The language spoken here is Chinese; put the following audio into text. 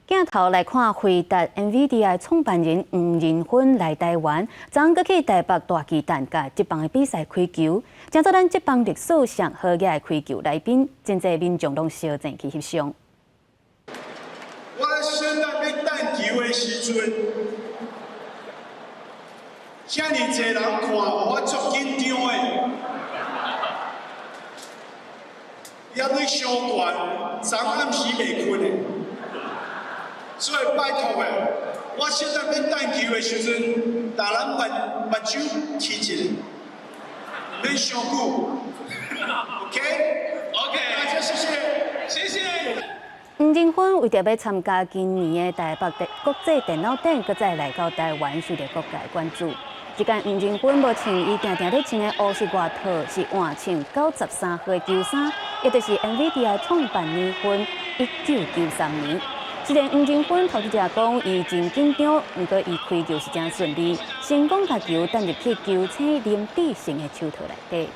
镜头来看，回答 NVIDIA 创办人黄仁勋来台湾，昨搁去台北大巨蛋甲职棒的比赛开球，正做咱职棒历史上好嘅开球来宾，真侪民众拢烧钱去翕相。我咧选择要等球的时阵，遮尔侪人看，我足紧张的。压力伤悬，昨暗时袂困的。所以拜托的，我现在要等球的时阵，大人目睭闭一下，免伤久。OK， 大家谢谢，谢谢。黄仁勋为着要参加今年的台北国际电脑展，搁再来到台湾，受到各界关注。这间黄仁勋无穿伊定定咧穿的乌色外套，是换穿93号的旧衫，也就是 NVIDIA 创办年份1993年。虽然黄仁勋投资者讲伊真紧张，不过伊开球是真顺利，成功把球弹入去球场林必胜的手套内底。